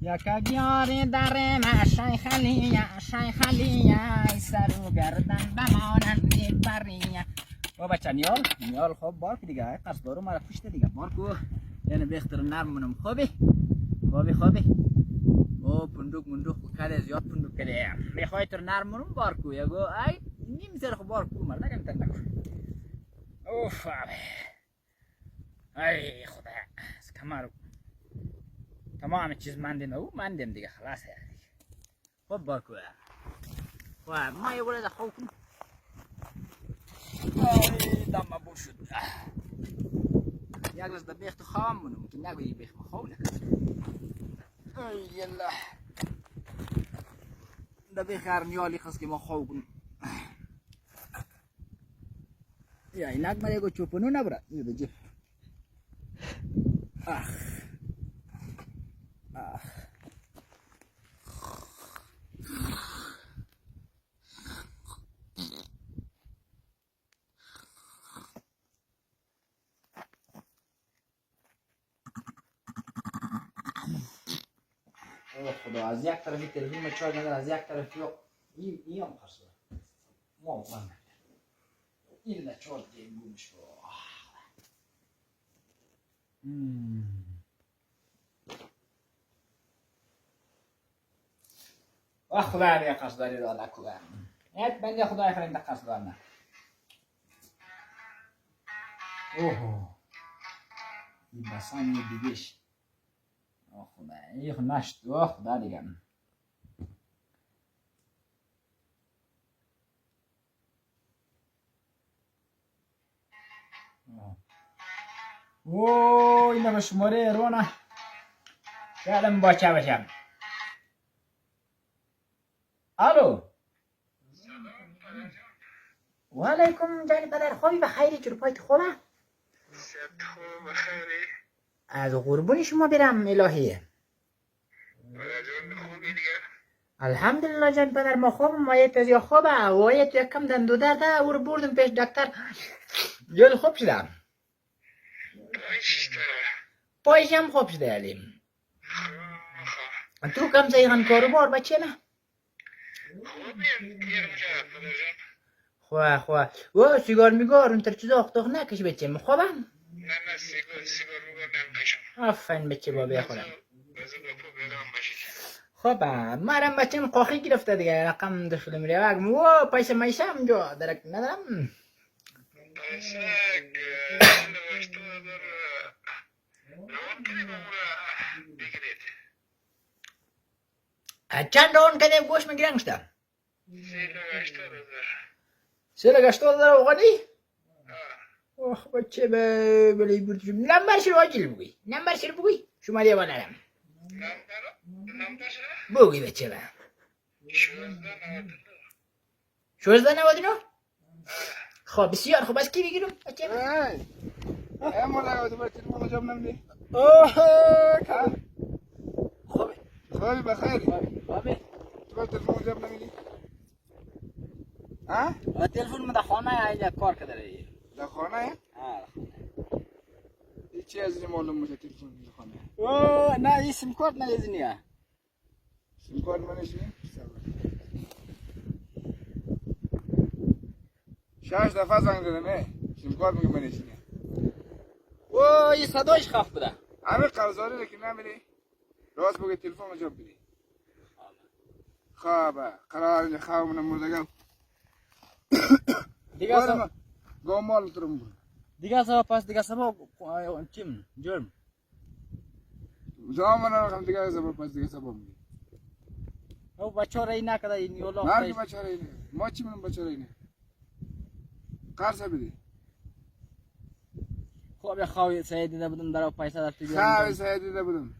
یک بیار در مشای خلیه سر و گردن بمانند بریه. و بچه نیال خوب بار که دیگه قصد دارو مرا پشت دیگه بار کو یعنی بختر نرم منم خوبی او پندوق کده زیاد پندوق کده میخوای تر نرم منم بار کو یگو ای نیم سر خو بار کو مرد نگم تن نکو اوف ای خدا از کمارو تمام چیز مندم دیگه خلاص خب بار کو و ما یه ولد خوب کن ای دم بو شد یک لحظه بیخت خام منم که نگویی بیخت خوب ای یلا ده بیخار نیالی خواست که ما خوب کنم یا اینک من یکو چوپنو نبرد اینو بجه خدا از یک طرفی تلفن چای نداره از یک طرفی این هم خرسه ما من این نچار دیم گومش با خدا بیا قصداری را نکنم ایت بنده خدای فرنده قصدار نه اوه این بسانی دیگهش خدا این نشت خدا دیگه اوه اینه به شماره رونه شایدم باچه بشم الو و علیکم جانی پدر خوبی بخیری چرا پایت خوبه خوب بخیری از قربون شما برم الهیه خوبی دیگه الحمدلله جان پدر ما خوب ما یه تزیا خوبه و یه تو یکم دندو درده او رو بردم پیش دکتر جل خوب شدم پایش هم خوب شده علیم تو کم زیغن کاروبار بچه نه خواه و سیگار میگار اون تر چیزا اختاق نکش بچه خوبم نه سیگار میگار نمیکشم آفن بچه بابی خودم خب مرم بچم قاخی گرفته دیگه رقم دخل میره بگم و پیسه میشه هم جا درک ندارم پیسه چند رون کده گوش میگیرن شده 380,000 افغانی اوه بچه بلی بردشم نمبرش رو آجیل بگوی شما دیگه بانرم بگوی بچه با 1699 خب بسیار خوب از کی بگیرم بچه با مولا تو بچه ما جام نمیدی خوبی بخیری تو تلفن جام نمیدی تلفن من در خانه اینجا کار کرده در خانه چی از این معلوم میشه تلفن در خانه نه این سیم کارت نلیزنیه سیم کارت منشی 6 دفعه زنگ دادم سیم کارت میگه منشی این صدایش خف بوده همه قرضاری رو که نمیری راست بگه تلفن رو جواب بدی خوابه قرار اینجا خواب منم مردگم دیگه سبا گامال ترم بود دیگه سبا چیم جرم زمان رو دیگه سبا پس دیگه سبا میگه او بچه ها رای نکده این یولا مرگی بچه ها رای نه ما چی منم بچه رای نه قرص بدی خواب یا خواهی سعید دیده بودم در پیسه در تو خواهی سعید دیده بودم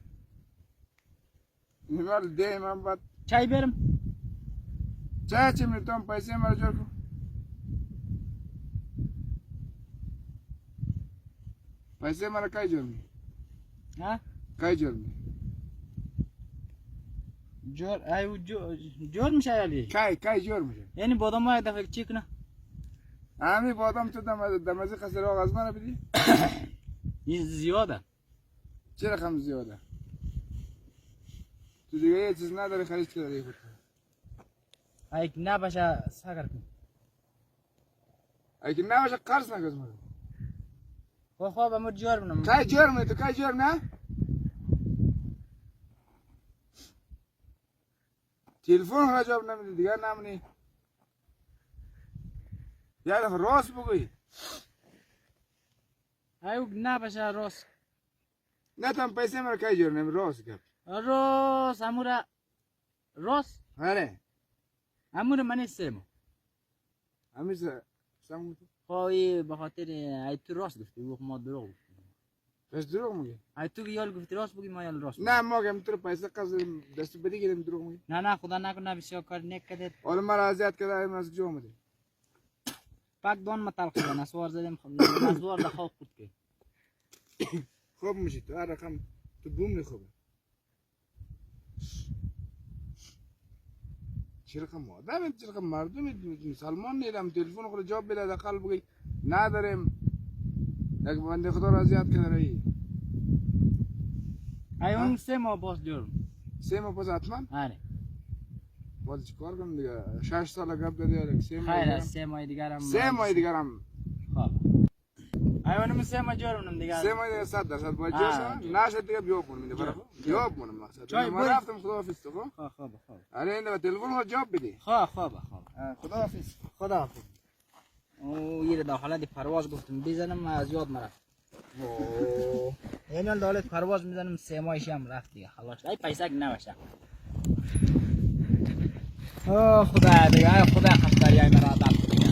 نمال ده من باید چای برم چای چی میتونم پیسه مرا جور کن پیسه مرا کای جور می کای جور می جور میشه علی کای جور میشه یعنی بادام های دفعه چی کنه همی بادام تو دمازی خسر آغاز مرا بدی این زیاده چه رقم زیاده تو دیگه یه چیز نداری خرید که داری خود ای که نباشه سگر کن اگه نباشه قرض نگذ مگه خواه امو جور بنم کای جور می تو کای جور نه تلفن را جواب نمیدی دیگه نمونی یه دفعه راست بگوی ایو نباشه راست نه تام پیسه مرا کای جور نمی راست گپ راست امورا راست آره امورا منی سیمو همیشه سمو خواهی بخاطر ای تو راست گفتی و ما دروغ گفتی بس دروغ میگی ای تو یال گفتی راست بگی ما یال راست نه ما گم تو پیسه قرض دست بدی گیریم دروغ میگی نه نه خدا نکنه بسیار کار نیک کردید حالا مرا اذیت کرده این از جو اومدی پاک دون متال خدا نسوار زدیم نسوار ده خواب خود که خوب میشی تو هر رقم تو بوم خوبه چه رقم آدم چه رقم مردم سلمان نیدم تلفن خود جواب بده داخل بگی نداریم یک بنده خدا را اذیت کرده ای ای اون سیمو باز جور سه ماه پس حتما آره باز چیکار کنم دیگه 6 سال گپ دادی سه ماه خیر دیگه است 3 ماه دیگر هم سه ماه دیگه هم خب ای اونم 3 ماه جور اونم دیگر سه ماه دیگه 100% باید جوش نشد دیگه بیاب کنم دیگه برای بیاب کنم مقصد چای ما بری. رفتم خدا حافظ تو خب خب خب آره این تلفن رو جواب بدی خب خب خدا حافظ خدا حافظ او یه داخله دی پرواز گفتم بزنم از یاد مرفت اوه یعنی دولت پرواز میزنم 3 ماهش هم رفت دیگه خلاص ای پیسه که نباشه اوه خدا دیگه ای خدا خستاری ای مرا عذاب